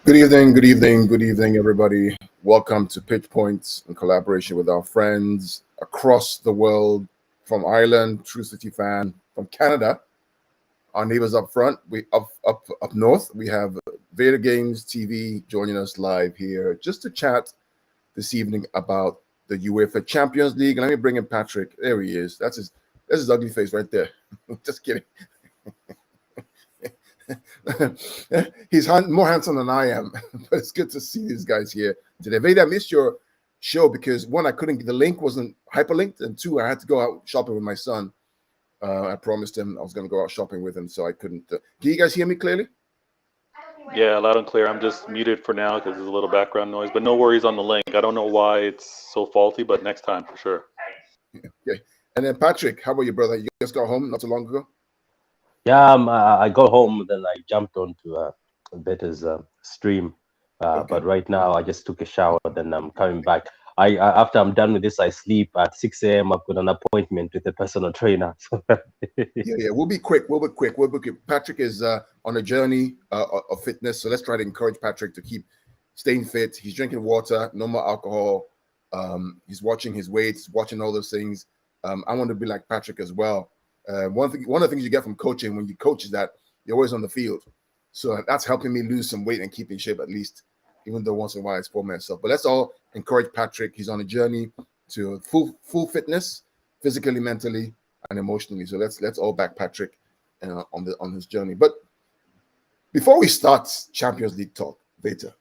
Good evening, everybody. Welcome to Pitch Points in collaboration with our friends across the world, from Ireland, True City fan, from Canada, our neighbors up front, we up north. We have Vader Games TV joining us live here just to chat this evening about the UEFA Champions League. And let me bring in Patrick. There he is. That's his ugly face right there. Just kidding. He's more handsome than I am, but it's good to see these guys here today. Vader, I missed your show because one, I couldn't, the link wasn't hyperlinked, and two, I had to go out shopping with my son. I promised him I was going to go out shopping with him, so I couldn't. Can you guys hear me clearly? Yeah, loud and clear. I'm just muted for now because there's a little background noise, but no worries on the link. I don't know why it's so faulty, but next time for sure. Okay. And then Patrick, how about you, brother? You just got home not too long ago? Yeah, I got home, then I jumped onto Better's stream. Okay. But right now, I just took a shower, then I'm coming back. After I'm done with this, I sleep at 6 a.m. I've got an appointment with a personal trainer. Yeah, we'll be quick. Patrick is on a journey of fitness, so let's try to encourage Patrick to keep staying fit. He's drinking water, no more alcohol. He's watching his weights, watching all those things. I want to be like Patrick as well. One of the things you get from coaching when you coach is that you're always on the field. So that's helping me lose some weight and keep in shape at least, even though once in a while I spoil myself. But let's all encourage Patrick. He's on a journey to full fitness, physically, mentally, and emotionally. So let's all back Patrick on his journey. But before we start Champions League talk, Veta,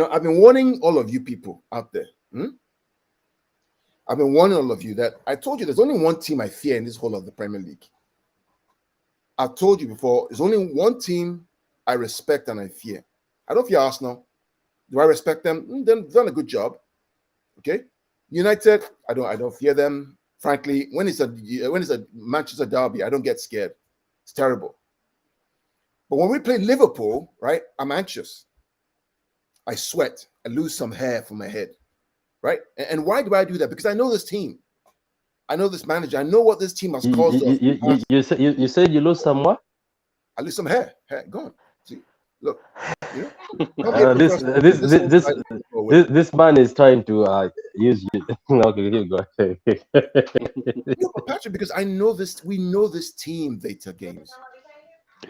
I've been warning all of you people out there. I've been warning all of you that I told you there's only one team I fear in this whole of the Premier League. I've told you before, there's only one team I respect and I fear. I don't fear Arsenal. Do I respect them? They've done a good job. Okay. United, I don't fear them. Frankly, when it's a Manchester derby, I don't get scared. It's terrible. But when we play Liverpool, right, I'm anxious. I sweat. I lose some hair from my head. Right? And why do I do that? Because I know this team. I know this manager. I know what this team has caused us. You said you lose some what? I lose some hair. Go on. See, look. This man is trying to use you. Okay, go ahead. But Patrick, because I know this. We know this team. Data games.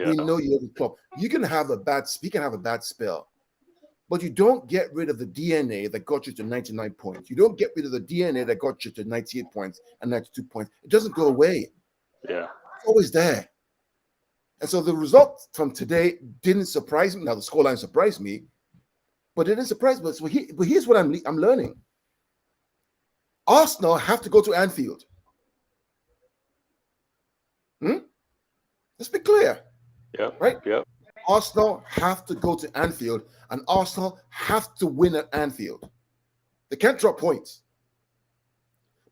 Yeah. We know you have a club. You can have a bad spell. But you don't get rid of the DNA that got you to 99 points. You don't get rid of the DNA that got you to 98 points and 92 points. It doesn't go away. Yeah. It's always there. And so the result from today didn't surprise me. Now, the scoreline surprised me, but it didn't surprise me. But here's what I'm learning. Arsenal have to go to Anfield. Let's be clear. Yeah. Right? Yeah. Arsenal have to go to Anfield, and Arsenal have to win at Anfield. They can't drop points.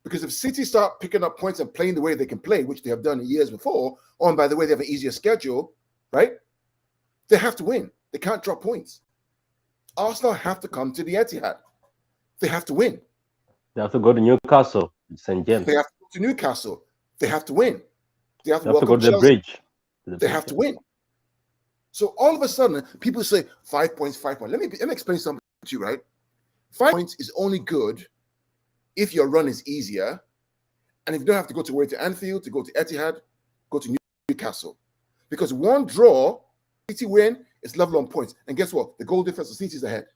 Because if City start picking up points and playing the way they can play, which they have done years before, and by the way, they have an easier schedule, right? They have to win. They can't drop points. Arsenal have to come to the Etihad. They have to win. They have to go to Newcastle, St. James. They have to go to Newcastle. They have to win. They have to go to the bridge. They have to win. So all of a sudden, people say 5 points, 5 points. Let me explain something to you, right? 5 points is only good if your run is easier, and if you don't have to go to Anfield, to go to Etihad, go to Newcastle. Because one draw, City win, it's level on points. And guess what? The goal difference of City is ahead.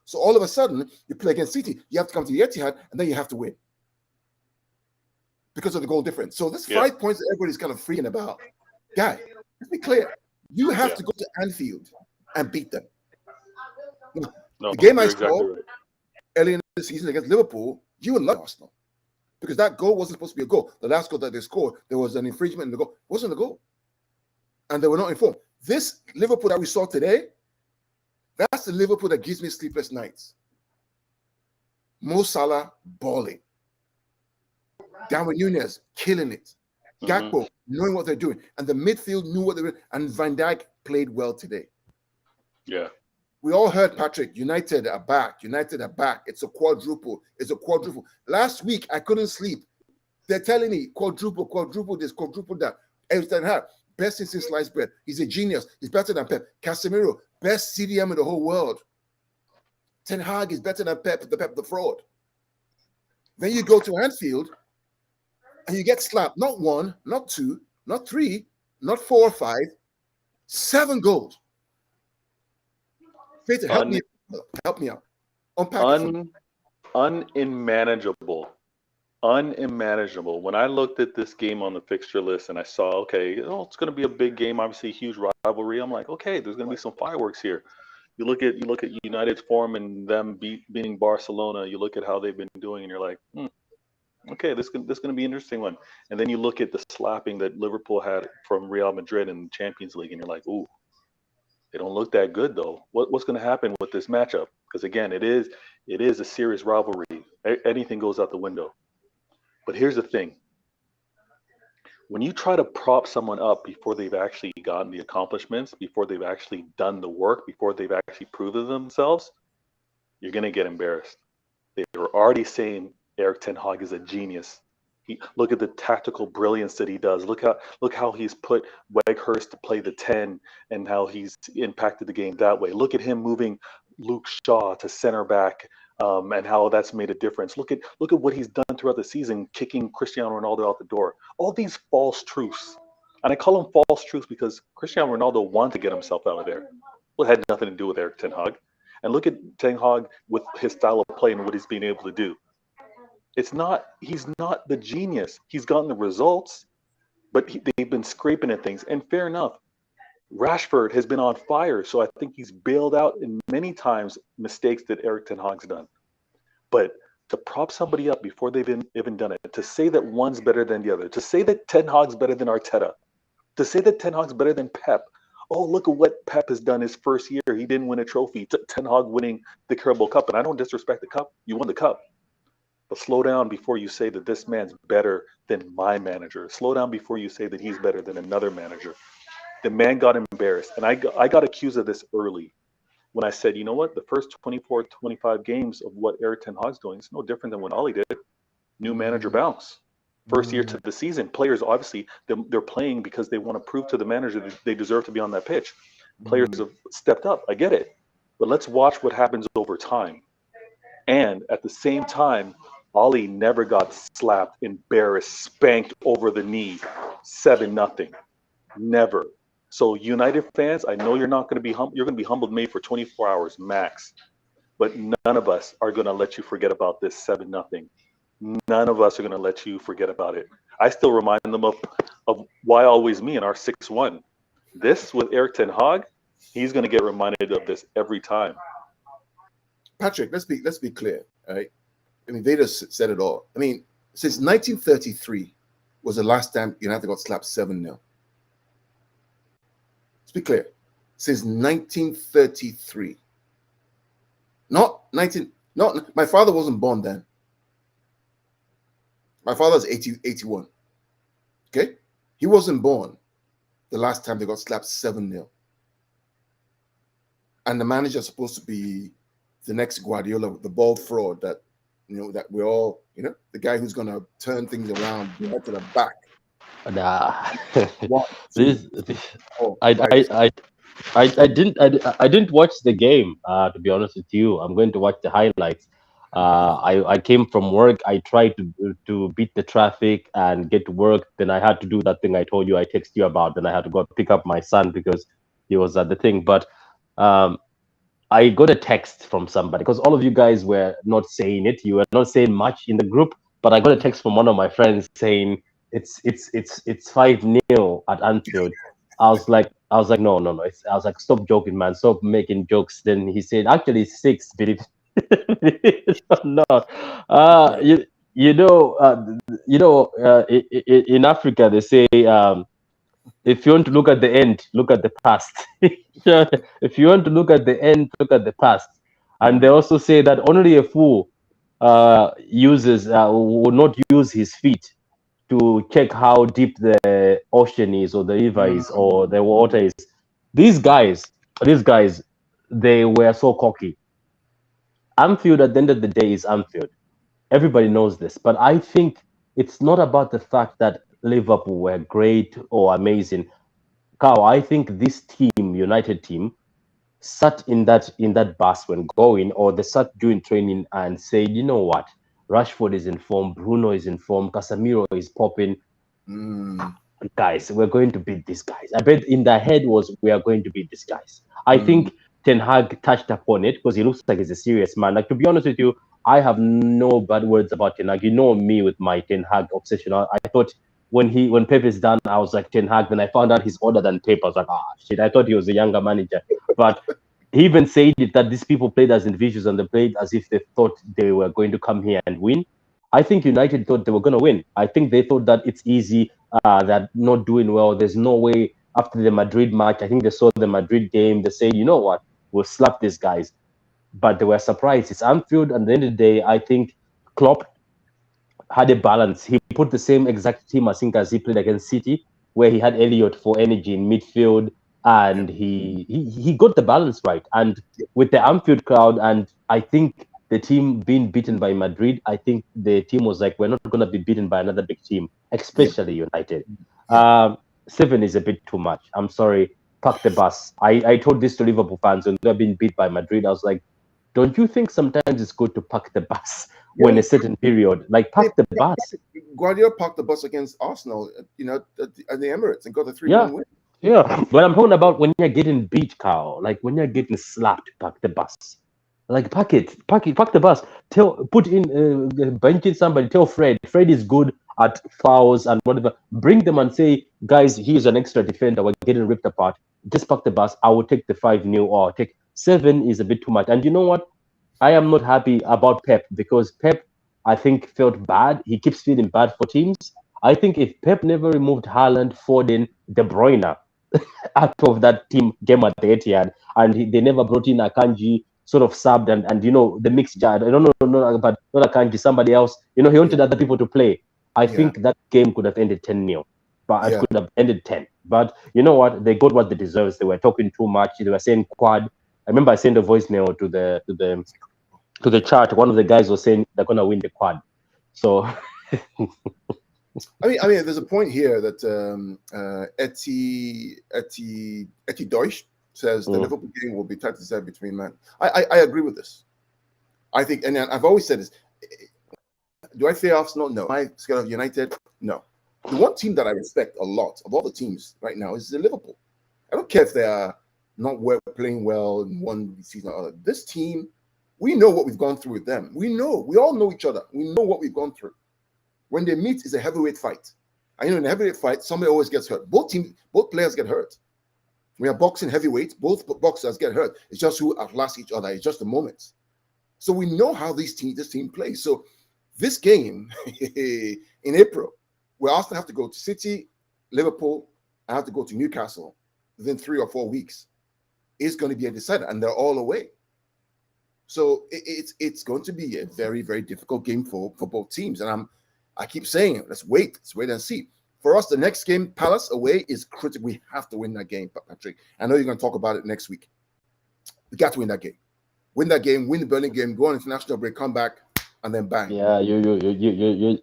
So all of a sudden, you play against City, you have to come to the Etihad, and then you have to win. Because of the goal difference. So this 5 points that everybody's kind of freaking about. Guy, let's be clear. You have to go to Anfield and beat them. The game I scored early in the season against Liverpool, you would love Arsenal. Because that goal wasn't supposed to be a goal. The last goal that they scored, there was an infringement in the goal. It wasn't a goal. And they were not informed. This Liverpool that we saw today, that's the Liverpool that gives me sleepless nights. Mo Salah balling. Darwin Núñez killing it. Gakpo knowing what they're doing, and the midfield knew what they were, and Van Dijk played well today. Yeah, we all heard Patrick. United are back. It's a quadruple. Last week I couldn't sleep. They're telling me quadruple this, quadruple that. Every time best in sliced bread. He's a genius. He's better than Pep. Casemiro, best CDM in the whole world. Ten Hag is better than Pep the fraud. Then you go to Anfield and you get slapped. Not one, not two, not three, not 4 or 5, 7 goals. Peter, help me out. Unpack Unmanageable. When I looked at this game on the fixture list and I saw, okay, it's going to be a big game, obviously a huge rivalry. I'm like, okay, there's going to be some fireworks here. You look at United's form and them beating Barcelona. You look at how they've been doing, and you're like, okay, this is going to be an interesting one. And then you look at the slapping that Liverpool had from Real Madrid in the Champions League, and you're like, ooh, they don't look that good though. What's going to happen with this matchup? Because again, it is a serious rivalry. Anything goes out the window. But here's the thing. When you try to prop someone up before they've actually gotten the accomplishments, before they've actually done the work, before they've actually proven themselves, you're going to get embarrassed. They were already saying Erik ten Hag is a genius. Look at the tactical brilliance that he does. Look how he's put Weghorst to play the 10 and how he's impacted the game that way. Look at him moving Luke Shaw to center back. And how that's made a difference. Look at what he's done throughout the season, kicking Cristiano Ronaldo out the door. All these false truths, and I call them false truths because Cristiano Ronaldo wanted to get himself out of there. Well, it had nothing to do with Erik ten Hag. And look at ten Hag with his style of play and what he's been able to do. He's not the genius. He's gotten the results, but they've been scraping at things. And fair enough. Rashford has been on fire, so I think he's bailed out in many times mistakes that Erik ten Hag's done. But to prop somebody up before they've even done it, to say that one's better than the other, to say that ten Hag's better than Arteta, to say that ten Hag's better than Pep. Oh, look at what Pep has done his first year. He didn't win a trophy. Ten Hag winning the Carabao Cup, and I don't disrespect the cup. You won the cup. But slow down before you say that this man's better than my manager. Slow down before you say that he's better than another manager. The man got embarrassed, and I got accused of this early when I said, you know what, the first 24, 25 games of what Erik ten Hag's doing is no different than what Ollie did. New manager bounce. First year to the season. Players, obviously, they're playing because they want to prove to the manager that they deserve to be on that pitch. Players have stepped up. I get it. But let's watch what happens over time. And at the same time, Ollie never got slapped, embarrassed, spanked over the knee, 7-0. Never. So United fans, I know you're not going to be you're going to be humbled maybe for 24 hours max, but none of us are going to let you forget about this 7-0. None of us are going to let you forget about it. I still remind them of why always me in our 6-1. This with Erik ten Hag, he's going to get reminded of this every time. Patrick, let's be clear, all right? I mean, they just said it all. I mean, since 1933 was the last time United got slapped 7-0. Be clear, since 1933. Not my father wasn't born then. My father's 81. Okay? He wasn't born the last time they got slapped 7-0. And the manager's supposed to be the next Guardiola, the bald fraud that, that we're all, the guy who's going to turn things around to the back. Nah. I didn't watch the game, to be honest with you. I'm going to watch the highlights. I came from work. I tried to beat the traffic and get to work. Then I had to do that thing I told you, I texted you about. Then I had to go pick up my son because he was at the thing. But I got a text from somebody because all of you guys were not saying it. You were not saying much in the group. But I got a text from one of my friends saying it's 5-0 at Anfield. I was like, no. I was like, stop joking, man. Stop making jokes. Then he said, actually, it's 6. Believe it or not. In Africa they say, if you want to look at the end, look at the past. If you want to look at the end, look at the past. And they also say that only a fool will not use his feet to check how deep the ocean is or the river is or the water is. These guys, they were so cocky. Anfield, at the end of the day, is Anfield. Everybody knows this. But I think it's not about the fact that Liverpool were great or amazing. Carl, I think this team, United team, sat in that bus when going, or they sat during training and said, you know what, Rashford is in form, Bruno is in form, Casemiro is popping. Mm, Guys, we're going to beat these guys. I bet in their head was we are going to beat these guys. I mm, think Ten Hag touched upon it because he looks like he's a serious man. Like, to be honest with you, I have no bad words about Ten Hag. You know me with my Ten Hag obsession. I thought when Pep is done, I was like Ten Hag. Then I found out he's older than Pep. I was like, ah, shit. I thought he was a younger manager. But he even said it that these people played as individuals and they played as if they thought they were going to come here and win. I think United thought they were going to win. I think they thought that it's easy, that not doing well. There's no way after the Madrid match. I think they saw the Madrid game. They said, you know what, we'll slap these guys. But they were surprised. It's Anfield, and at the end of the day, I think Klopp had a balance. He put the same exact team, I think, as he played against City, where he had Elliott for energy in midfield, yeah, and he got the balance right. And yeah, with the Anfield crowd, and I think the team being beaten by Madrid, I think the team was like, we're not going to be beaten by another big team, yeah, especially United. yeah. Um, 7 is a bit too much. I'm sorry. Park the bus. I told this to Liverpool fans when they're being beat by Madrid. I was like, don't you think sometimes it's good to park the bus when Yeah, a certain period, like Hey, park the bus? Guardiola parked the bus against Arsenal, at the Emirates and got a 3-1 Yeah, win. yeah. But I'm talking about when you're getting beat, Carl. Like when you're getting slapped, park the bus. Like park the bus. Put in, bench in somebody. Tell Fred. Fred is good at fouls and whatever. Bring them and say, guys, he's an extra defender. We're getting ripped apart. Just park the bus. I will take the 5-0, or take 7 is a bit too much. And you know what? I am not happy about Pep because Pep, I think, felt bad. He keeps feeling bad for teams. I think if Pep never removed Haaland, Foden, De Bruyne out of that team game at the Etihad, and they never brought in Akanji, sort of subbed, and the mixture. I don't know, no, but not Akanji, somebody else. He Yeah, wanted other people to play. I yeah, think that game could have ended 10-0, but it yeah. could have ended 10. But you know what? They got what they deserve. They were talking too much. They were saying quad. I remember I sent a voicemail to the chat. One of the guys was saying they're gonna win the quad. So I mean, there's a point here that Etty Deutsch says the mm, Liverpool game will be tight to set between man. I agree with this. I think, and I've always said this. Do I fear Arsenal? No. Am I scared of United? No. The one team that I respect a lot of all the teams right now is the Liverpool. I don't care if they are not playing well in one season or other. This team, we know what we've gone through with them. We all know each other. We know what we've gone through. When they meet, it's a heavyweight fight. And in a heavyweight fight, somebody always gets hurt. Both players get hurt. We are boxing heavyweights. Both boxers get hurt. It's just who outlast each other. It's just the moments. So we know how this team plays. So this game in April, we also have to go to City, Liverpool, and have to go to Newcastle within 3 or 4 weeks. It's going to be a decider, and they're all away. So it's going to be a very, very difficult game for both teams. And I keep saying it. Let's wait and see. For us, the next game, Palace away, is critical. We have to win that game, Patrick. I know you're going to talk about it next week. We got to win that game. Win that game, win the Berlin game, go on international break, come back, and then bang. yeah, you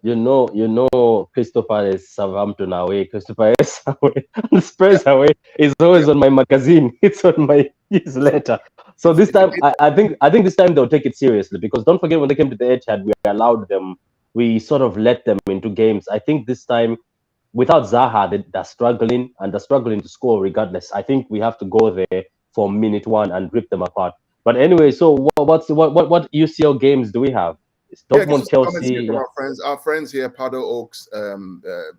know, Christopher is Southampton away, Christopher is away, and Spurs away. It's always on my magazine. It's on my newsletter. So this time, I think this time they'll take it seriously, because don't forget when they came to the Etihad, we allowed them. We sort of let them into games. I think this time, without Zaha, they're struggling, and they're struggling to score regardless. I think we have to go there for minute 1 and rip them apart. But anyway, so what UCL games do we have? It's Yeah, just Dortmund, some comments here Chelsea. from Yeah. our friends here, Pardo Oaks,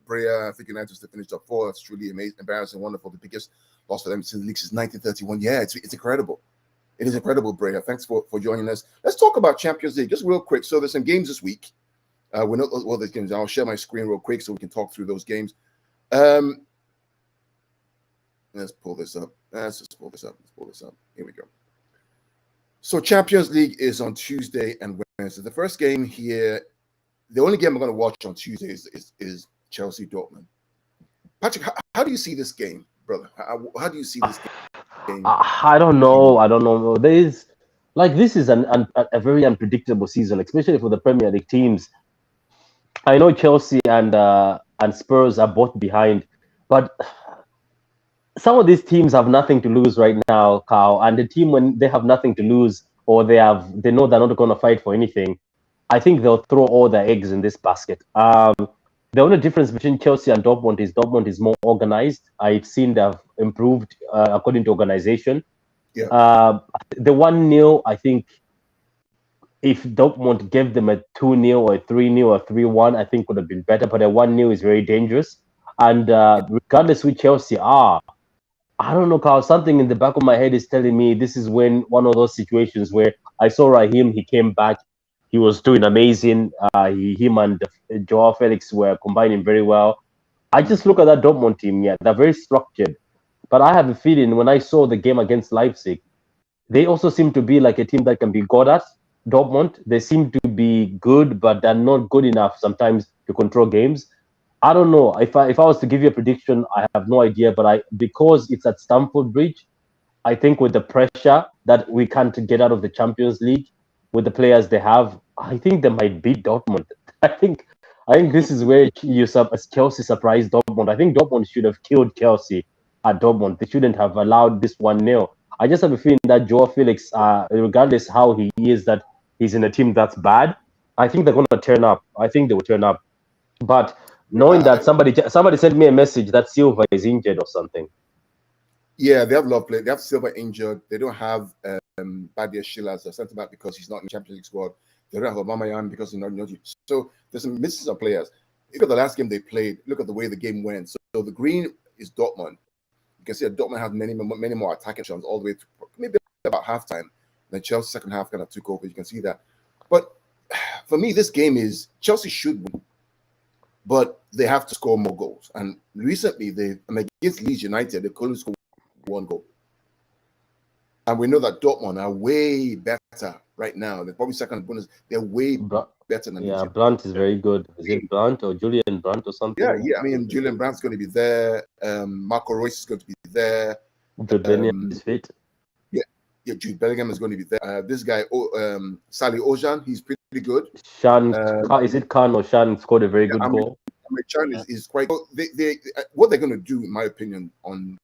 Brea. I think United just finished up 4. That's truly amazing, embarrassing, wonderful. The biggest loss for them since the league since 1931. Yeah, it's incredible. It is incredible, Brea. Thanks for joining us. Let's talk about Champions League just real quick. So there's some games this week. We're not all these games. I'll share my screen real quick so we can talk through those games. Let's pull this up. Let's pull this up. Here we go. So Champions League is on Tuesday and Wednesday. The first game here, the only game I'm going to watch on Tuesday is Chelsea Dortmund. Patrick, how do you see this game, brother? How do you see this game? I don't know. This is a very unpredictable season, especially for the Premier League teams. I know Chelsea and Spurs are both behind, but some of these teams have nothing to lose right now, Carl, and the team, when they have nothing to lose or they know they're not going to fight for anything, I think they'll throw all their eggs in this basket. The only difference between Chelsea and Dortmund is more organized. I've seen they've improved according to organization. Yeah. The 1-0, I think, if Dortmund gave them a 2-0 or a 3-0 or 3-1, I think would have been better. But a 1-0 is very dangerous. And regardless who Chelsea are, I don't know, Carl. Something in the back of my head is telling me this is when one of those situations where I saw Raheem, he came back, he was doing amazing. Him and Joao Felix were combining very well. I just look at that Dortmund team, yeah, they're very structured. But I have a feeling when I saw the game against Leipzig, they also seem to be like a team that can be good at Dortmund. They seem to be good, but they're not good enough sometimes to control games. I don't know. If I was to give you a prediction, I have no idea. But because it's at Stamford Bridge, I think with the pressure that we can't get out of the Champions League, with the players they have, I think they might beat Dortmund. I think I think this is where Chelsea surprised Dortmund. I think Dortmund should have killed Chelsea at Dortmund. They shouldn't have allowed this 1-0. I just have a feeling that Joao Felix, regardless how he is, that he's in a team that's bad. I think they're going to turn up. I think they will turn up. But knowing Yeah, that somebody sent me a message that Silva is injured or something. yeah, they have a lot of players. They have Silva injured. They don't have Badia Shila as a centre back because he's not in the Champions League squad. They don't have Aubameyang because he's not in the So there's some misses of players. Look at the last game they played. Look at the way the game went. So the green is Dortmund. You can see that Dortmund had many more attacking shots all the way to maybe about halftime. Then Chelsea second half kind of took over. You can see that. But for me, this game is Chelsea should win, but they have to score more goals. And recently, against Leeds United, they couldn't score one goal. And we know that Dortmund are way better right now. They're probably second in Bundesliga. They're way better than Yeah, Leeds. Brandt is very good. Is it Brandt or Julian Brandt or something? Yeah. I mean, Julian Brandt's going to be there. Marco Reus is going to be there. Jude Bellingham is fit. Yeah, Jude Bellingham is going to be there. This guy, Sally Ojan, he's pretty good. Is it Khan or Shan scored a very good goal? Chan is quite. What they're going to do, in my opinion, on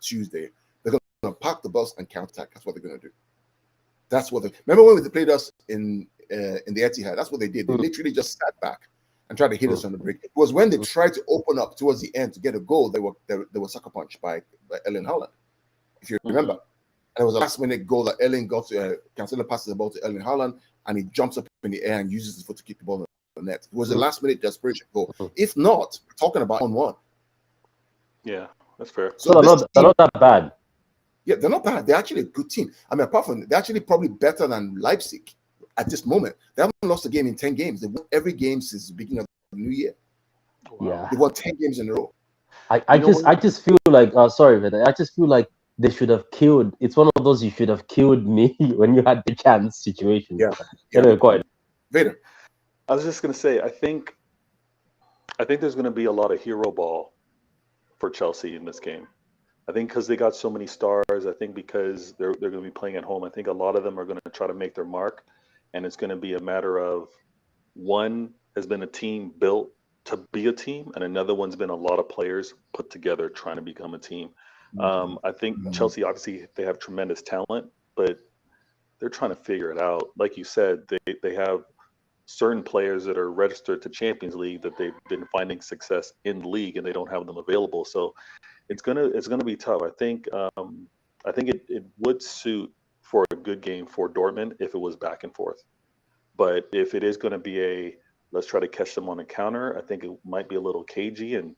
Tuesday, they're going to park the bus and counter-attack. That's what they're going to do. That's what remember when they played us in the Etihad? That's what they did. They literally just sat back and tried to hit us on the break. It was when they tried to open up towards the end to get a goal, they were sucker punched by Erling Haaland, if you remember. And it was a last-minute goal that Erling got to Cancelo passes the ball to Erling Haaland, and he jumps up in the air and uses his foot to kick the ball in the net. It was a last-minute desperation goal. If not, we're talking about 1-1. Yeah, that's fair. So they're not that bad. Yeah, they're not bad. They're actually a good team. I mean, apart from they're actually probably better than Leipzig at this moment. They haven't lost a game in 10 games. They've won every game since the beginning of the new year. Yeah, they won 10 games in a row. I just feel like sorry, Vader. I just feel like they should have killed. It's one of those you should have killed me when you had the chance situation. Yeah. Anyway, go ahead. Vader. I was just gonna say, I think there's gonna be a lot of hero ball for Chelsea in this game. I think because they got so many stars. I think because they're going to be playing at home. I think a lot of them are going to try to make their mark, and it's going to be a matter of one has been a team built to be a team, and another one's been a lot of players put together trying to become a team. I think Chelsea, obviously, they have tremendous talent, but they're trying to figure it out. Like you said, they have certain players that are registered to Champions League that they've been finding success in the league, and they don't have them available. So it's gonna be tough. I think it would suit for a good game for Dortmund if it was back and forth. But if it is going to be let's try to catch them on a counter, I think it might be a little cagey, and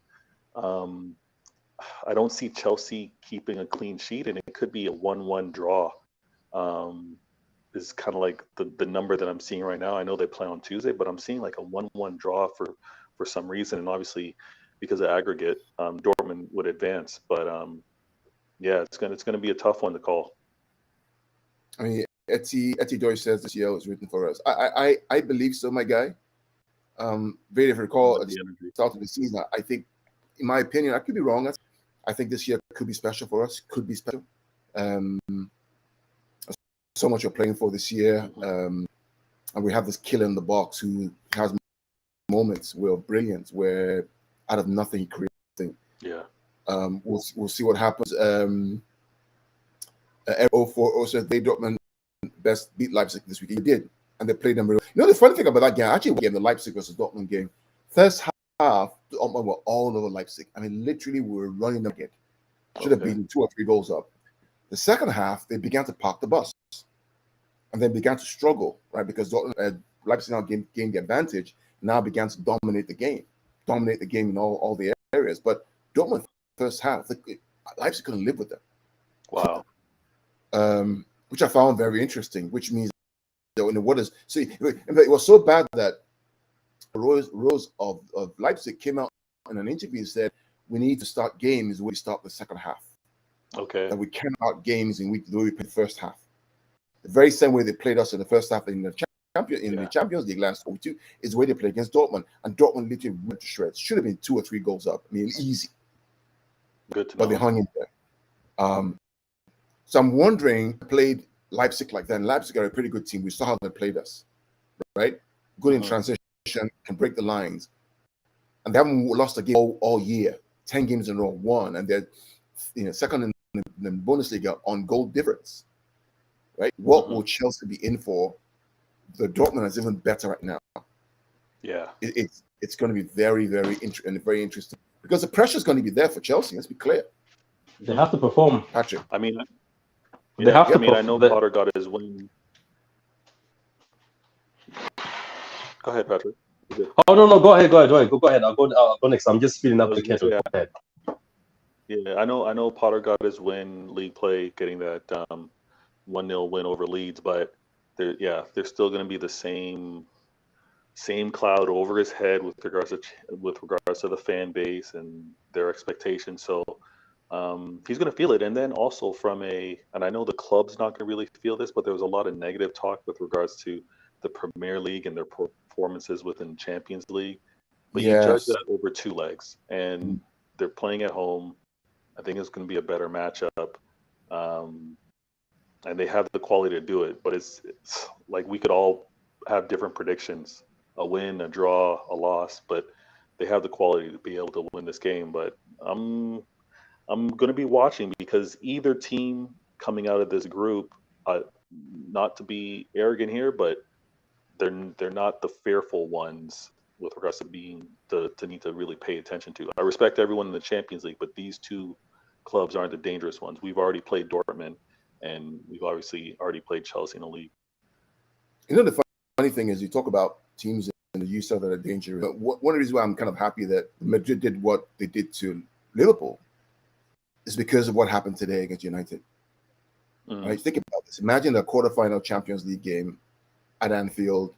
I don't see Chelsea keeping a clean sheet, and it could be a 1-1 draw. Is kind of like the number that I'm seeing right now. I know they play on Tuesday, but I'm seeing like a 1-1 draw for some reason, and obviously because of aggregate, Dortmund would advance. But yeah, it's gonna be a tough one to call. I mean, Etty Deutsch says this year was written for us. I believe so, my guy. Very if you recall at the start of the season, I think, in my opinion, I could be wrong. I think this year could be special for us. Could be special. So much you're playing for this year, and we have this killer in the box who has moments where brilliant, where out of nothing he creates thing. Yeah. We'll see what happens. 04 also they Dortmund best beat Leipzig this week. He did, and they played them. You know the funny thing about that game, actually, the Leipzig versus Dortmund game. First half, Dortmund were all over Leipzig. I mean, literally, we were running them again. Should have beaten 2 or 3 goals up. The second half, they began to park the bus, and then began to struggle, right? Because Leipzig now gained the advantage. Now began to dominate the game in all the areas. But Dortmund first half, Leipzig couldn't live with them. Wow. Which I found very interesting. Which means that it was so bad that Rose of Leipzig came out in an interview and said, "We need to start games when we start the second half. Okay. That we cannot start games in the way we played the first half. The very same way they played us in the first half in the the Champions League last week is the way they played against Dortmund, and Dortmund literally went to shreds. Should have been 2 or 3 goals up. I mean, easy. Good to know. But they hung in there. So I'm wondering, played Leipzig like that. And Leipzig are a pretty good team. We saw how they played us, right? Good in transition, can break the lines, and they haven't lost a game all year. 10 games in a row, won, and they're second in the Bundesliga on goal difference, right? What will Chelsea be in for? The Dortmund is even better right now. Yeah, it's going to be very, very interesting because the pressure is going to be there for Chelsea. Let's be clear. They have to perform, Patrick. I mean, they have to. I know Potter got his win. Go ahead, Patrick. Oh no, go ahead. Go ahead. I'll go next. I'm just feeling up the kettle. Go ahead. Yeah, I know Potter got his win league play, getting that 1-0 win over Leeds, but there's still going to be the same cloud over his head with regards to the fan base and their expectations. So he's going to feel it, and then also and I know the club's not going to really feel this, but there was a lot of negative talk with regards to the Premier League and their performances within Champions League. But you judge that over 2 legs, and they're playing at home. I think it's going to be a better matchup, and they have the quality to do it. But it's like we could all have different predictions: a win, a draw, a loss. But they have the quality to be able to win this game. But I'm going to be watching, because either team coming out of this group, not to be arrogant here, but they're not the fearful ones with regards to to need to really pay attention to. I respect everyone in the Champions League, but these 2 clubs aren't the dangerous ones. We've already played Dortmund, and we've obviously already played Chelsea in the league. You know, the funny thing is, you talk about teams in the UCL that are dangerous. But one of the reasons why I'm kind of happy that Madrid did what they did to Liverpool is because of what happened today against United. Right? Think about this. Imagine a quarterfinal Champions League game at Anfield,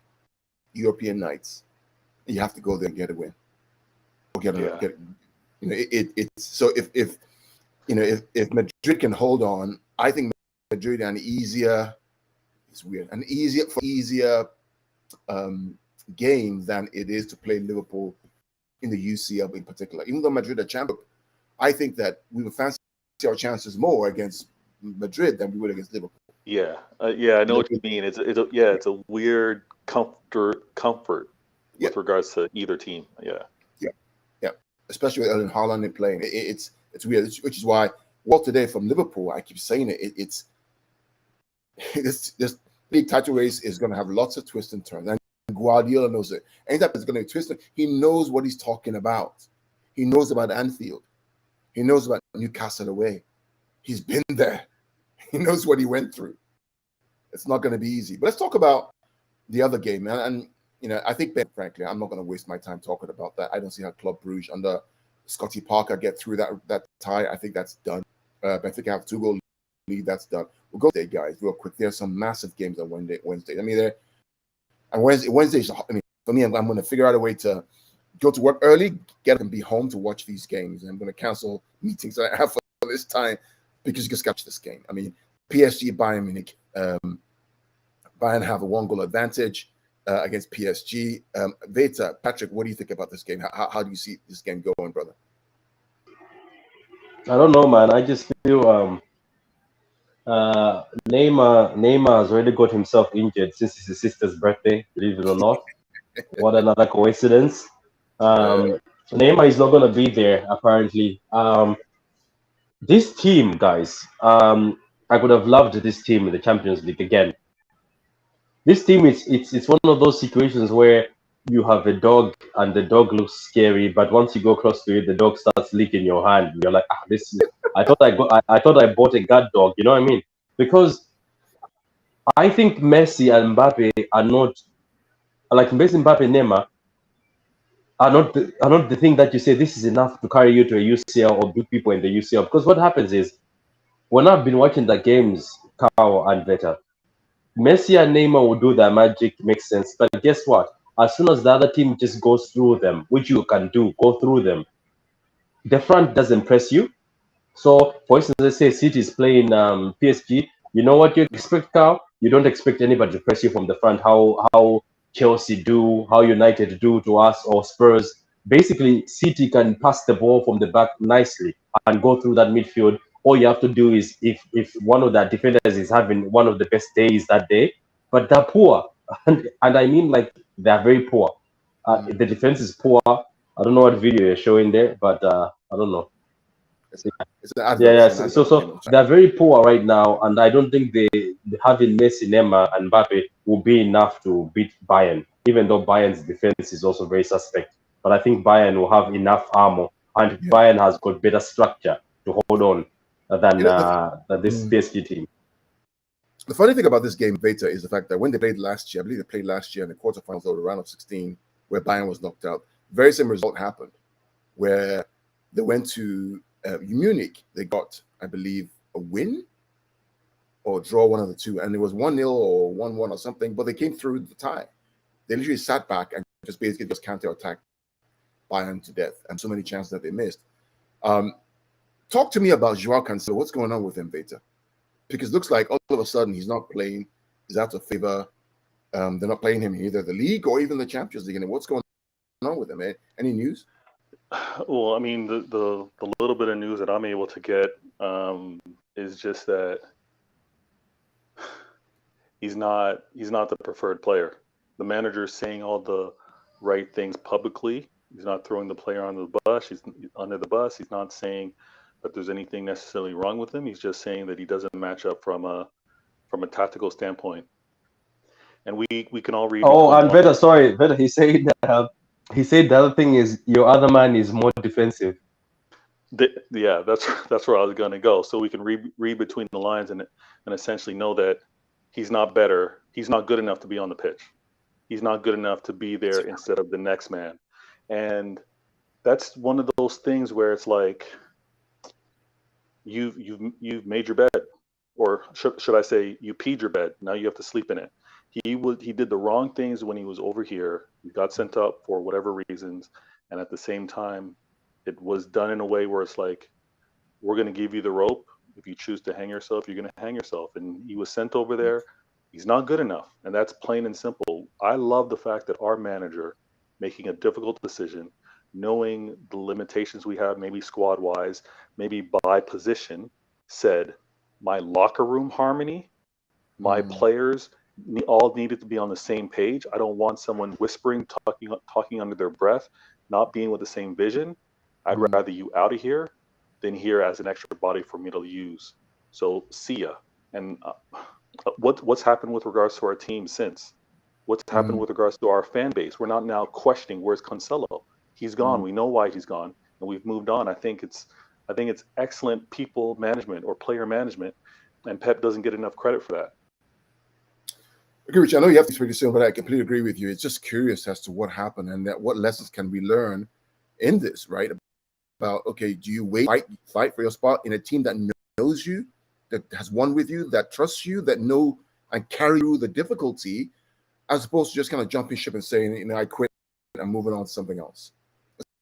European nights. You have to go there and get a win. So if Madrid can hold on, I think Madrid an easier game than it is to play Liverpool in the UCL in particular. Even though Madrid are champion, I think that we would fancy our chances more against Madrid than we would against Liverpool. Yeah, I know what you mean. It's a weird comfort with regards to either team. Yeah. Especially with Erling Haaland playing, it's weird. Which is why today from Liverpool, I keep saying it. This big title race is going to have lots of twists and turns, and Guardiola knows it. Anytime it's going to be twisted, he knows what he's talking about. He knows about Anfield. He knows about Newcastle away. He's been there. He knows what he went through. It's not going to be easy. But let's talk about the other game. And I think, frankly, I'm not going to waste my time talking about that. I don't see how Club Brugge under Scotty Parker get through that tie. I think that's done. Benfica have 2-goal lead. That's done. We'll go there, guys, real quick. There are some massive games on Wednesday. I mean, Wednesday. I mean, for me, I'm going to figure out a way to go to work early, get up and be home to watch these games. And I'm going to cancel meetings that I have for this time because you just catch this game. I mean, PSG, Bayern Munich. Bayern have a 1-goal advantage against PSG. Veta, Patrick, what do you think about this game? How do you see this game going, brother? I don't know, man. I just feel Neymar has already got himself injured since it's his sister's birthday, believe it or not. What another coincidence. Neymar is not going to be there, apparently. This team, guys, I could have loved this team in the Champions League again. This team is it's one of those situations where you have a dog and the dog looks scary, but once you go close to it, the dog starts licking your hand. You're like, ah, this is. I thought I bought a guard dog. You know what I mean? Because I think Messi and Mbappe are not like Messi, Mbappe, Neymar are not the thing that you say this is enough to carry you to a UCL or beat people in the UCL. Because what happens is when I've been watching the games, Kao and Veta, Messi and Neymar will do their magic, makes sense. But guess what? As soon as the other team just goes through them, which you can do, go through them, the front doesn't press you. So, for instance, let's say City is playing PSG. You know what you expect, Carl? You don't expect anybody to press you from the front. How Chelsea do, how United do to us, or Spurs. Basically, City can pass the ball from the back nicely and go through that midfield. All you have to do is if one of the defenders is having one of the best days that day, but they're poor, and I mean like they're very poor. The defense is poor. I don't know what video you're showing there, but I don't know. It's an advert. Yeah, yeah. It's an So, advert. so they're very poor right now, and I don't think they having Messi, Neymar, and Mbappe will be enough to beat Bayern. Even though Bayern's defense is also very suspect, but I think Bayern will have enough armor, and Yeah. Bayern has got better structure to hold on than than this PSG team. The funny thing about this game, Beta, is the fact that when they played last year, I believe they played last year in the quarterfinals or the round of 16, where Bayern was knocked out. Very same result happened, where they went to Munich. They got, I believe, a win or draw, one of the two, and it was 1-0 or 1-1 or something. But they came through the tie. They literally sat back and just basically just counter-attacked Bayern to death, and so many chances that they missed. Talk to me about Joao Cancelo. What's going on with him, Beta? Because it looks like all of a sudden he's not playing. He's out of favor. They're not playing him in either the league or even the Champions League. And what's going on with him, man? Any news? Well, I mean, the little bit of news that I'm able to get is just that he's not the preferred player. The manager is saying all the right things publicly. He's not throwing the player under the bus. He's under the bus. He's not saying that there's anything necessarily wrong with him. He's just saying that he doesn't match up from a tactical standpoint. And we can all read. Oh, and Veta, sorry, Veta, he said the other thing is your other man is more defensive. Yeah, that's where I was going to go. So we can read between the lines and essentially know that he's not better. He's not good enough to be on the pitch. He's not good enough to be there instead of the next man. And that's one of those things where it's like you've made your bed, or should I say you peed your bed. Now you have to sleep in it. He did the wrong things when he was over here. He got sent up for whatever reasons, and at the same time, it was done in a way where it's like, we're going to give you the rope. If you choose to hang yourself, you're going to hang yourself. And he was sent over there. He's not good enough, and that's plain and simple. I love the fact that our manager, making a difficult decision, knowing the limitations we have, maybe squad wise, maybe by position, said, my locker room harmony, my players all needed to be on the same page. I don't want someone whispering, talking under their breath, not being with the same vision. I'd rather you out of here than here as an extra body for me to use. So see ya. And what's happened with regards to our team since? What's happened with regards to our fan base? We're not now questioning where's Cancelo. He's gone. We know why he's gone, and we've moved on. I think it's excellent people management or player management, and Pep doesn't get enough credit for that. Okay, Rich, I know you have to speak soon, but I completely agree with you. It's just curious as to what happened and that what lessons can we learn in this, right? About, okay, do you fight for your spot in a team that knows you, that has won with you, that trusts you, that know and carry through the difficulty, as opposed to just kind of jumping ship and saying, I quit, I'm moving on to something else.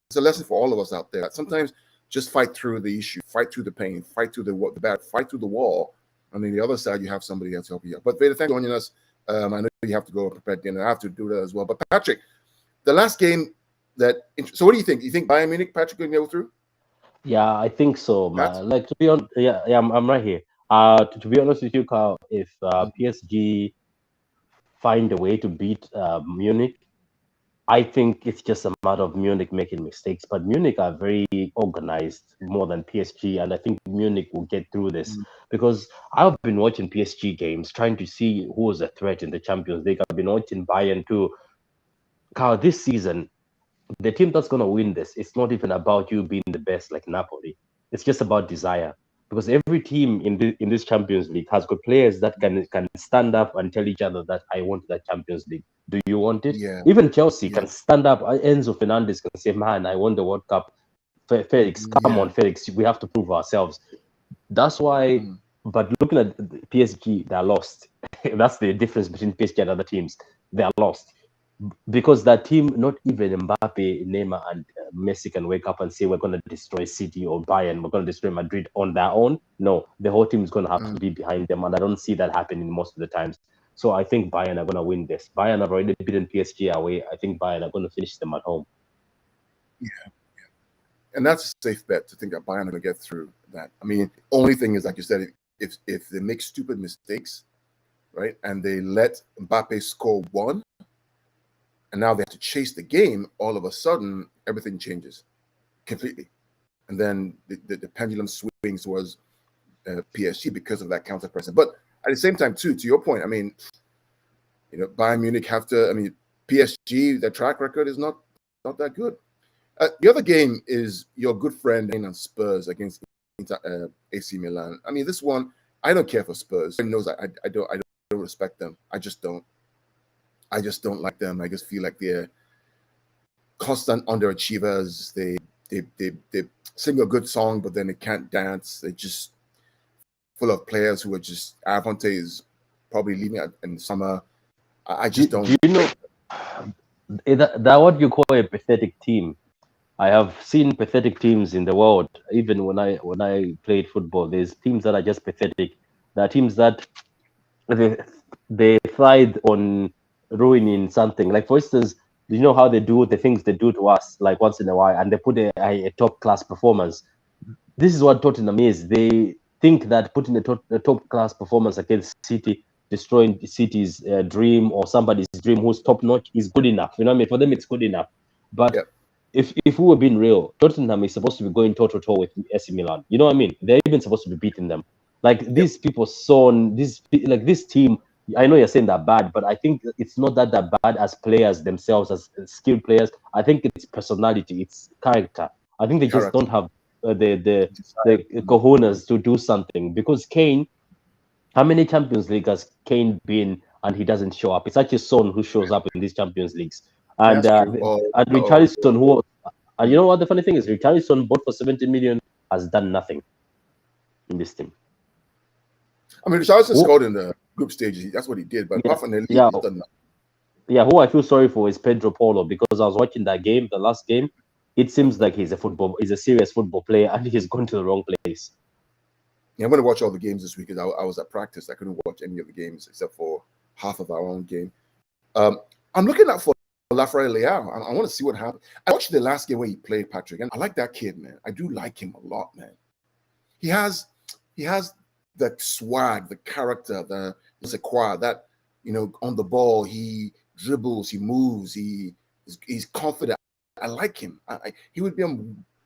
It's a lesson for all of us out there. Sometimes just fight through the issue, fight through the pain, fight through the bad, fight through the wall, and then the other side, you have somebody else help you out. But Veda, thanks for joining us. I know you have to go prepare dinner. I have to do that as well. But Patrick, the last game so what do you think? You think Bayern Munich, Patrick, can go through? Yeah, I think so, man. Like, to be honest, yeah, I'm right here. To be honest with you, Carl, if PSG find a way to beat Munich, I think it's just a matter of Munich making mistakes, but Munich are very organized more than PSG, and I think Munich will get through this because I've been watching PSG games, trying to see who is a threat in the Champions League. I've been watching Bayern too. Carl, this season, the team that's going to win this, it's not even about you being the best like Napoli. It's just about desire. Because every team in this Champions League has got players that can stand up and tell each other that I want that Champions League. Do you want it? Yeah. Even Chelsea Yeah. can stand up. Enzo Fernandez can say, "Man, I won the World Cup." Felix, come on, Felix. We have to prove ourselves. That's why. But looking at PSG, they're lost. That's the difference between PSG and other teams. They are lost because that team, not even Mbappe, Neymar, and Messi can wake up and say we're going to destroy City or Bayern, we're going to destroy Madrid on their own. No, the whole team is going to have to be behind them, and I don't see that happening most of the times. So I think Bayern are going to win this. Bayern have already beaten PSG away. I think Bayern are going to finish them at home. Yeah. And that's a safe bet to think that Bayern are going to get through that. I mean, only thing is, like you said, if they make stupid mistakes, right, and they let Mbappe score one, and now they have to chase the game, all of a sudden, everything changes completely. And then the pendulum swings towards PSG because of that counter pressing. But at the same time, too, to your point, I mean, Bayern Munich have to, I mean, PSG, their track record is not that good. The other game is your good friend and Spurs against AC Milan. I mean, this one, I don't care for Spurs. Everyone knows I don't respect them. I just don't like them. I just feel like they're constant underachievers. They sing a good song, but then they can't dance. They're just full of players who are just Avante is probably leaving in summer. I just don't. Do you know that what you call a pathetic team? I have seen pathetic teams in the world. Even when I played football, there's teams that are just pathetic. There are teams that they thrive on ruining something. Like, for instance, you know how they do the things they do to us, like once in a while, and they put a top class performance. This is what Tottenham is. They think that putting a top class performance against City, destroying City's dream or somebody's dream who's top notch is good enough. You know what I mean? For them, it's good enough. But if we were being real, Tottenham is supposed to be going toe to toe with AC Milan. You know what I mean? They're even supposed to be beating them. Like these people this team. I know you're saying they're bad, but I think it's not that bad as players themselves, as skilled players. I think it's personality, it's character. I think they just don't have the cojones to do something. Because Kane, how many Champions League has Kane been and he doesn't show up? It's actually Son who shows up in these Champions Leagues. And Richarlison, who, and you know what the funny thing is, Richarlison bought for 70 million has done nothing in this team. I mean, Richarlison scored in the group stages. That's what he did. But apart from the league, he's done nothing. Yeah, who I feel sorry for is Pedro Porro, because I was watching that game, the last game. It seems like he's a serious football player, and he's gone to the wrong place. Yeah, I'm going to watch all the games this week because I was at practice. I couldn't watch any of the games except for half of our own game. I'm looking out for Rafael Leao. I want to see what happens. I watched the last game where he played, Patrick, and I like that kid, man. I do like him a lot, man. He has the swag, the character, the acquire that, on the ball, he dribbles, he moves, he's confident. I like him. He would be a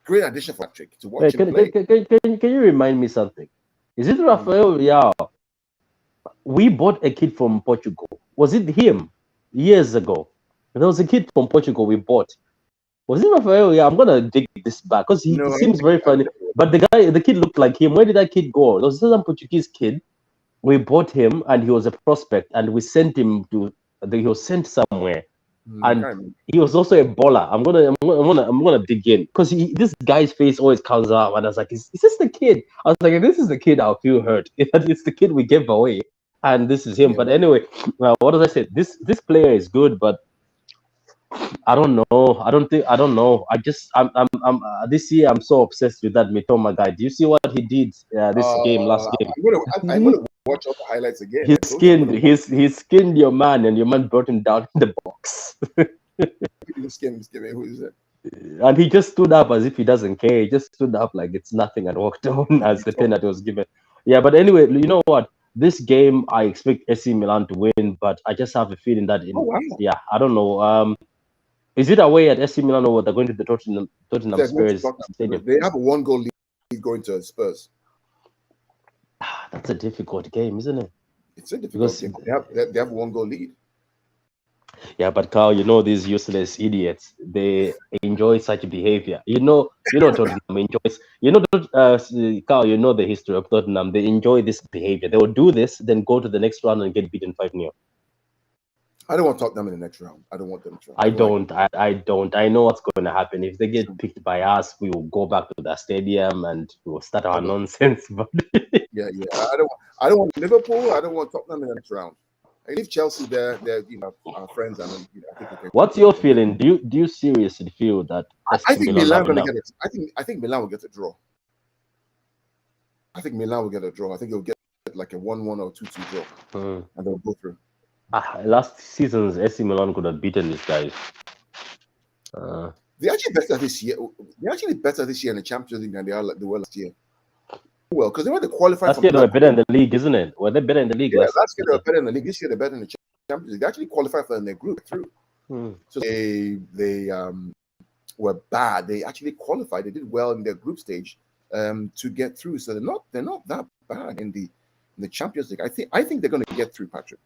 great addition for Patrick to watch him play. Can you remind me something? Is it Rafael Leao? We bought a kid from Portugal. Was it him years ago? There was a kid from Portugal we bought. Was it Rafael? Yeah, I'm gonna dig this back because he seems very funny. But the kid looked like him. Where did that kid go? There was some Portuguese kid. We bought him, and he was a prospect, and we sent him to. He was sent somewhere, and he was also a baller. I'm gonna dig in because this guy's face always comes up, and I was like, "Is this the kid?" I was like, "If this is the kid, I'll feel hurt. It's the kid we gave away, and this is him." But anyway, what did I say? This player is good, but I don't know. I don't know. I'm this year I'm so obsessed with that Mitoma guy. Do you see what he did last game? I'm gonna watch all the highlights again. He skinned your man, and your man brought him down in the box. Who is it? And he just stood up as if he doesn't care. He just stood up like it's nothing and walked on as the penalty was given. Yeah, but anyway, you know what? This game I expect AC Milan to win, but I just have a feeling that I don't know. Is it away at AC Milan or they're going to the Tottenham They're going to Spurs Tottenham. Stadium? They have a 1-goal lead going to Spurs. That's a difficult game, isn't it? It's a difficult game. They have a 1-goal lead. Yeah, but Carl, you know these useless idiots. They enjoy such behavior. You know Tottenham enjoys. Carl, you know the history of Tottenham. They enjoy this behavior. They will do this, then go to the next round and get beaten 5-0. I don't want Tottenham in the next round. I don't want them to. I don't. I know what's going to happen. If they get picked by us, we will go back to the stadium and we will start our nonsense. But yeah. I don't want Liverpool. I don't want Tottenham in the next round. I leave Chelsea there. They're our friends, and I think what's your feeling? Do you seriously feel that? I think Milan going to get it. I think Milan will get a draw. I think Milan will get a draw. I think they'll get like a 1-1 or 2-2 draw, and they'll go through. Last season's AC Milan could have beaten these guys. They're actually better this year. They're actually better this year in the Champions League than they were last year. Well, because they were the qualified. Last year they were better in the league, isn't it? Were they better in the league? Yeah, last year they were better in the league. This year they're better in the Champions League. They actually qualified for their group through. So they were bad. They actually qualified. They did well in their group stage to get through. So they're not that bad in the Champions League. I think they're going to get through, Patrick.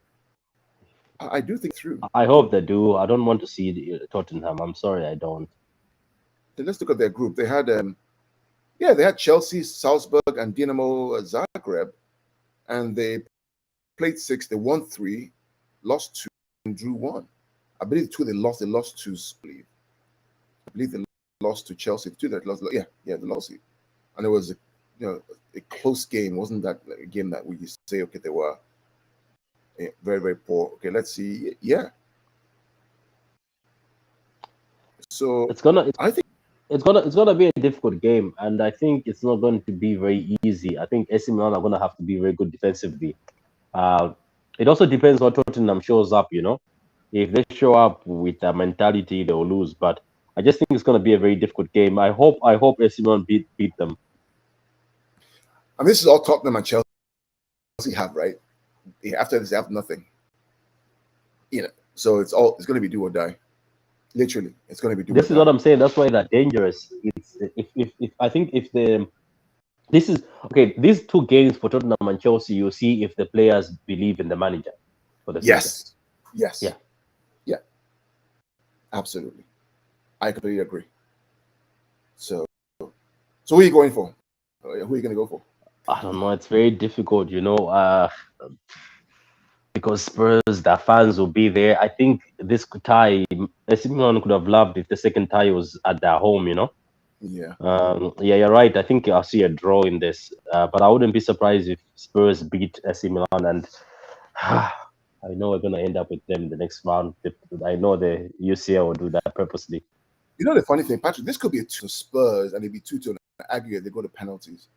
I do think through. I hope they do. I don't want to see Tottenham. I'm sorry, I don't. Then let's look at their group. They had they had Chelsea, Salzburg, and Dinamo Zagreb, and they played 6. They won 3, lost 2, and drew 1. I believe 2 they lost. They lost 2. I believe they lost to Chelsea. 2 that lost. Yeah, they lost it. And it was a close game. It wasn't that a game that we used to say okay they were very, very poor. Okay, let's see. Yeah. So I think it's gonna be a difficult game, and I think it's not going to be very easy. I think AC Milan are gonna have to be very good defensively. It also depends what Tottenham shows up. If they show up with a mentality, they will lose. But I just think it's gonna be a very difficult game. I hope AC Milan beat them. I mean, this is all Tottenham and Chelsea have, right? After this, they have nothing. So it's going to be do or die. Literally, it's going to be do. This is what I'm saying. That's why they're dangerous. It's this is okay. These 2 games for Tottenham and Chelsea, you see if the players believe in the manager for the future. Yes, yeah, absolutely. I completely agree. So who are you going for? Who are you going to go for? I don't know. It's very difficult, because Spurs, their fans will be there. I think this tie, AC Milan could have loved if the second tie was at their home, Yeah. You're right. I think I'll see a draw in this, but I wouldn't be surprised if Spurs beat AC Milan, and I know we're going to end up with them in the next round. I know the UCL will do that purposely. You know the funny thing, Patrick, this could be a 2 Spurs, and it'd be 2-2 in the aggregate. They go to penalties.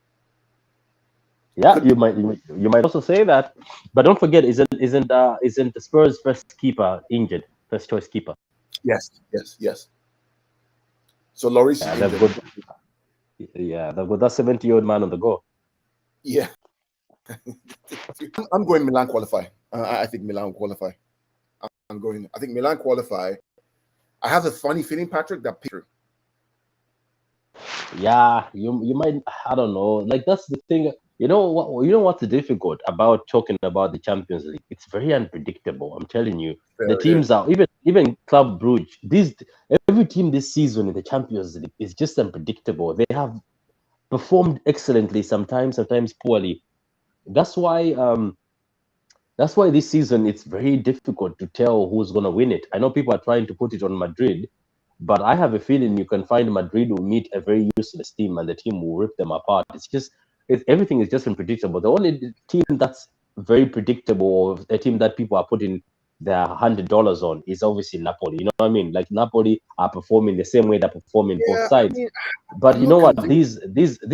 Yeah, you might also say that, but don't forget, isn't the Spurs first keeper injured? First choice keeper. Yes. So Lloris. Yeah, they've got that 70-year-old man on the go. Yeah, I'm going Milan qualify. I think Milan qualify. I think Milan qualify. I have a funny feeling, Patrick, that Peter. Yeah, you might. I don't know. Like that's the thing. You know what's difficult about talking about the Champions League? It's very unpredictable. I'm telling you, the teams are even Club Brugge. Every team this season in the Champions League is just unpredictable. They have performed excellently sometimes poorly. That's why this season it's very difficult to tell who's going to win it. I know people are trying to put it on Madrid, but I have a feeling you can find Madrid will meet a very useless team and the team will rip them apart. Everything is just unpredictable. The only team that's very predictable, or a team that people are putting their $100 on, is obviously Napoli. You know what I mean? Like Napoli are performing the same way they're performing both sides. But you know what? These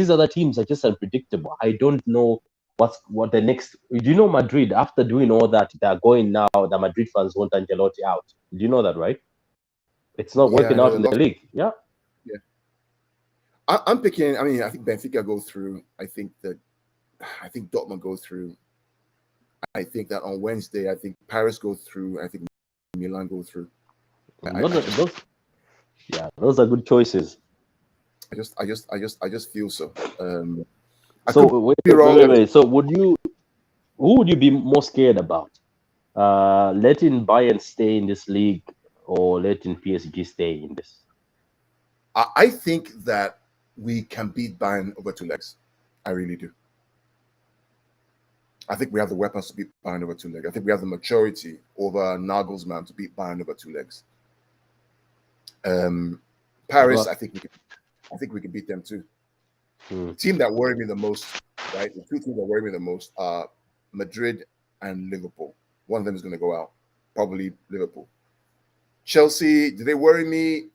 other teams are just unpredictable. I don't know what the next. Do you know Madrid? After doing all that, they're going now. The Madrid fans want Ancelotti out. Do you know that, right? It's not working out in the league. Yeah. I'm picking. I mean, I think Benfica go through. I think Dortmund go through. I think that on Wednesday, I think Paris go through. I think Milan go through. Yeah, those are good choices. I just feel so. I So could wait, be wait, wrong. wait, wait. So who would you be more scared about? Letting Bayern stay in this league or letting PSG stay in this? I think that we can beat Bayern over two legs. I really do. I think we have the weapons to beat Bayern over two legs. I think we have the maturity over Nagelsmann to beat Bayern over two legs. Paris, But I think we can beat them too. hmm, The team that worry me the most, right? The two teams that worry me the most are Madrid and Liverpool. One of them is going to go out, probably Liverpool. Chelsea, do they worry me?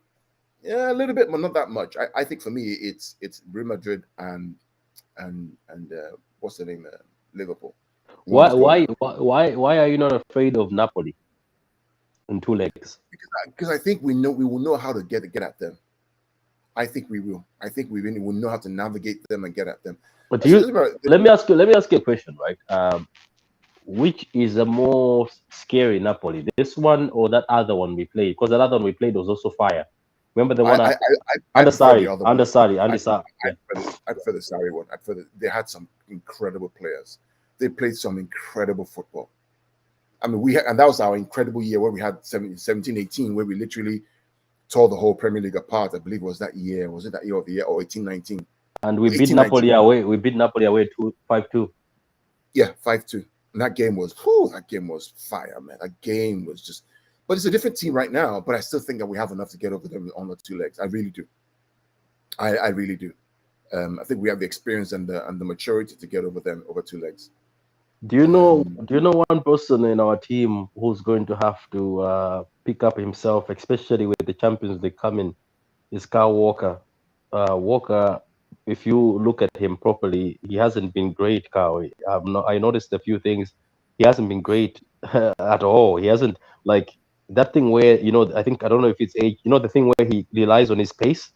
Yeah, a little bit, but not that much. I think for me, it's Real Madrid and what's the name? Liverpool. One of why them's going why out why are you not afraid of Napoli in two legs? because I think we will know how to get at them. I think we will. I think we really will know how to navigate them and get at them. But Let's, let's, let me ask you a question, right? Which is the more scary Napoli, this one or that other one we played? Because that other one we played was also fire. Remember the one I prefer the Sari, other under one. Sari, I yeah. prefer the Sarri one. They had some incredible players. They played some incredible football. I mean, and that was our incredible year where we had 17, 18, where we literally tore the whole Premier League apart. I believe it was that year. Was it that year of the year or 18, 19? And we beat 18, 19. Napoli away. We beat Napoli away 5-2. Yeah, 5-2. And that game was fire, man. That game was just, but it's a different team right now. But I still think that we have enough to get over them on the two legs. I really do. I really do. I think we have the experience and the maturity to get over them over two legs. Do you know one person in our team who's going to have to pick up himself, especially with the Champions League coming? Is Kyle Walker. Walker, if you look at him properly, he hasn't been great, Kyle. I noticed a few things. He hasn't been great at all. He hasn't, like, that thing where, I don't know if it's age, the thing where he relies on his pace.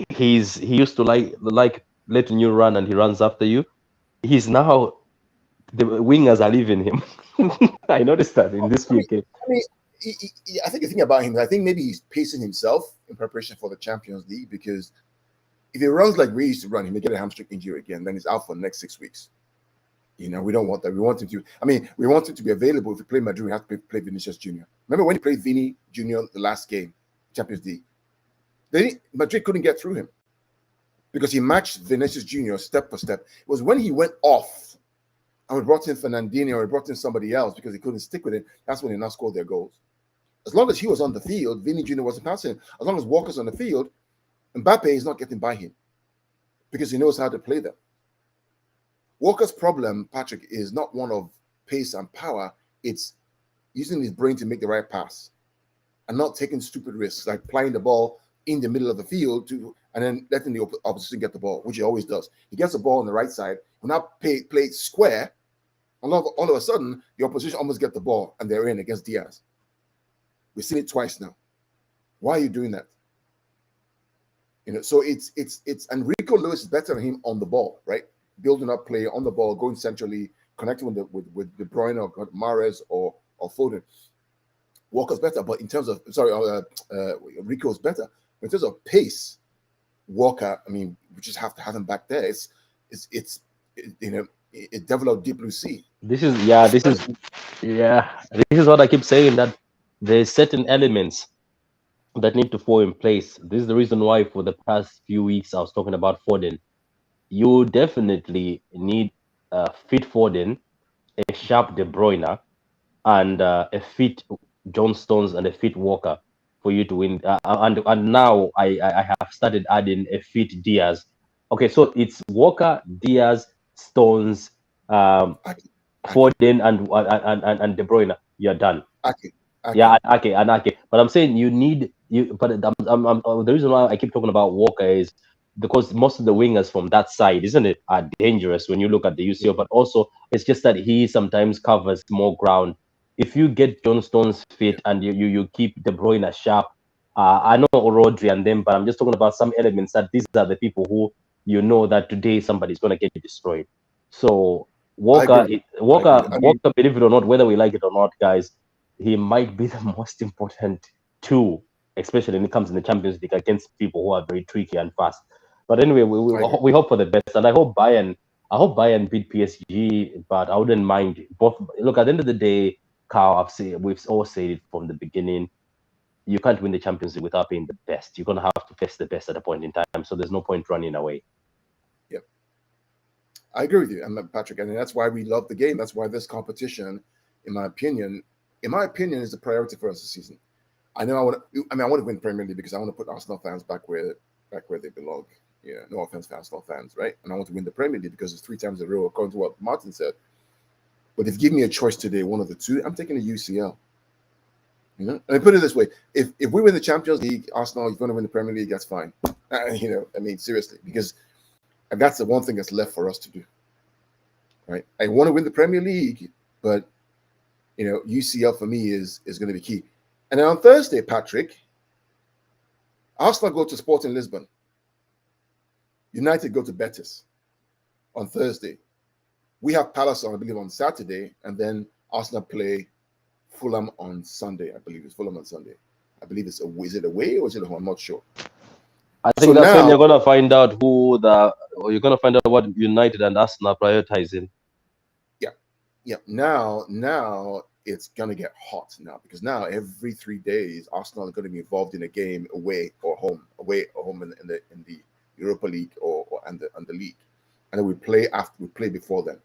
He used to like letting you run and he runs after you. He's now, the wingers are leaving him. I noticed that in this few games. I mean, I think the thing about him, I think maybe he's pacing himself in preparation for the Champions League, because if he runs like we used to run, he may get a hamstring injury again. Then he's out for the next 6 weeks. We don't want that. We want him to. I mean, we want him to be available. If we play Madrid, we have to play Vinicius Junior. Remember when he played Vini Junior the last game, Champions League? Madrid couldn't get through him because he matched Vinicius Junior step for step. It was when he went off and we brought in Fernandinho or we brought in somebody else because he couldn't stick with it. That's when they now scored their goals. As long as he was on the field, Vini Jr. wasn't passing. As long as Walker's on the field, Mbappe is not getting by him because he knows how to play them. Walker's problem, Patrick, is not one of pace and power. It's using his brain to make the right pass and not taking stupid risks, like playing the ball in the middle of the field and then letting the opposition get the ball, which he always does. He gets the ball on the right side, will now play square, and all of a sudden, the opposition almost get the ball and they're in against Diaz. We've seen it twice now. Why are you doing that? So it's Enrico Lewis is better than him on the ball, right? Building up play on the ball, going centrally, connecting with De Bruyne or Mahrez or Foden. Walker's better, but in terms of Enrico's better. In terms of pace, Walker, I mean, we just have to have him back there. It developed Deep Blue Sea. This is what I keep saying, that there's certain elements that need to fall in place. This is the reason why for the past few weeks I was talking about Foden. You definitely need a fit Foden, a sharp De Bruyne, and a fit John Stones and a fit Walker for you to win. And now I have started adding a fit Diaz. Okay, so it's Walker, Diaz, Stones, Foden, and De Bruyne. You're done. Okay. Yeah, Ake. But I'm saying you need you. But the reason why I keep talking about Walker is because most of the wingers from that side, isn't it, are dangerous when you look at the UCL. But also, it's just that he sometimes covers more ground. If you get John Stones fit and you keep De Bruyne sharp, I know Rodri and them, but I'm just talking about some elements that these are the people who that today somebody's going to get destroyed. So Walker, believe it or not, whether we like it or not, guys, he might be the most important tool especially when it comes in the Champions League against people who are very tricky and fast. But anyway, agree. we hope for the best, and I hope Bayern beat PSG, but I wouldn't mind both. Look, at the end of the day, Carl, we've all said it from the beginning. You can't win the Champions League without being the best. You're gonna have to face the best at a point in time. So there's no point running away. Yep, I agree with you, and Patrick, and that's why we love the game. That's why this competition, in my opinion, is the priority for us this season. I know I want to win Premier League because I want to put Arsenal fans back where they belong. Yeah, no offense to Arsenal fans, right? And I want to win the Premier League because it's 3 times in a row, according to what Martin said. But if you give me a choice today, one of the two, I'm taking the UCL. You know, and I put it this way: if we win the Champions League, Arsenal is going to win the Premier League. That's fine. You know, I mean, seriously, because that's the one thing that's left for us to do. Right? I want to win the Premier League, but you know, UCL for me is going to be key. And then on Thursday, Patrick, Arsenal go to Sporting Lisbon. United go to Betis on Thursday. We have Palace on, I believe, on Saturday, and then Arsenal play Fulham on Sunday. I believe it's Fulham on Sunday. I believe is it away or is it home? I'm not sure. I think that's when you're gonna find out you're gonna find out what United and Arsenal are prioritizing. Yeah. Now it's gonna get hot now because now every 3 days Arsenal are going to be involved in a game away or home in the Europa League or the league, and then we play before then.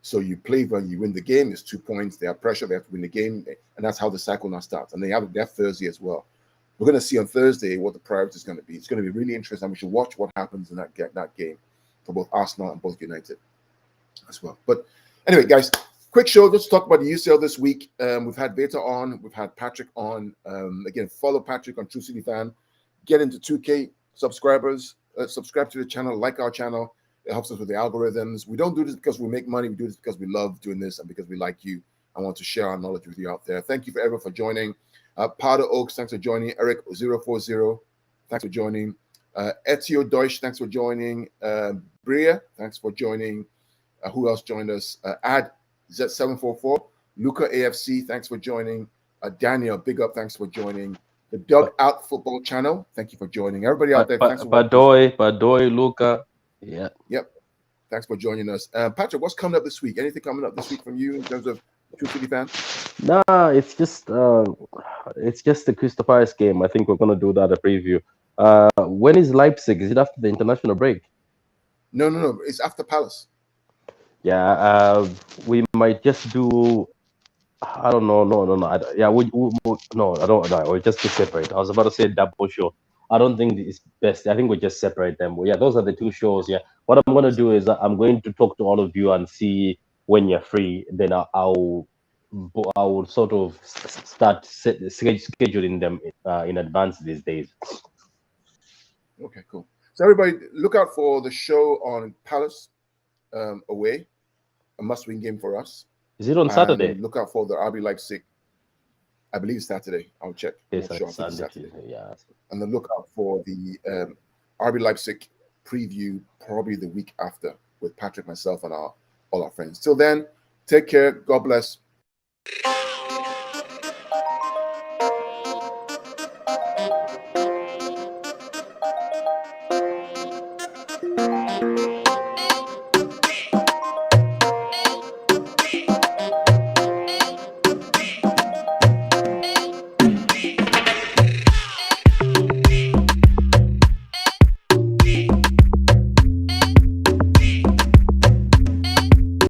So you play when you win the game. It's 2 points. They have pressure. They have to win the game, and that's how the cycle now starts. And they have Thursday as well. We're going to see on Thursday what the priority is going to be. It's going to be really interesting. We should watch what happens in that game for both Arsenal and both United as well. But anyway, guys, quick show. Let's talk about the UCL this week. We've had Beta on. We've had Patrick on. Again, follow Patrick on True City Fan. Get into 2K subscribers. Subscribe to the channel. Like our channel. It helps us with the algorithms. We don't do this because we make money. We do this because we love doing this and because we like you. I want to share our knowledge with you out there. Thank you for everyone for joining. Powder Oaks, thanks for joining. Eric040, thanks for joining. Etio Deutsch, thanks for joining. Bria, thanks for joining. Who else joined us? Ad Z744. Luca AFC, thanks for joining. Daniel, big up, thanks for joining. The Dug Out Football Channel, thank you for joining. Everybody out there, thanks for Badoy, Luca. Yeah. Yep. Thanks for joining us. Patrick, what's coming up this week? Anything coming up this week from you in terms of True City Fan? Nah, it's just the Crystal Palace game. I think we're gonna do that a preview. When is Leipzig? Is it after the international break? No. It's after Palace. Yeah. We might just do. I don't know. No. No, I don't know. We'll just be separate. I was about to say double show. I don't think it's best. I think we just separate them. Yeah, those are the 2 shows. Yeah. What I'm going to do is I'm going to talk to all of you and see when you're free. Then I'll sort of start scheduling them in advance these days. Okay, cool. So everybody, look out for the show on Palace away, a must-win game for us. Is it on Saturday? Look out for the RB Leipzig. I believe it's Saturday. I'll check. It's Saturday. Yeah. And then look out for the RB Leipzig preview probably the week after with Patrick, myself, and all our friends. Till then, take care. God bless.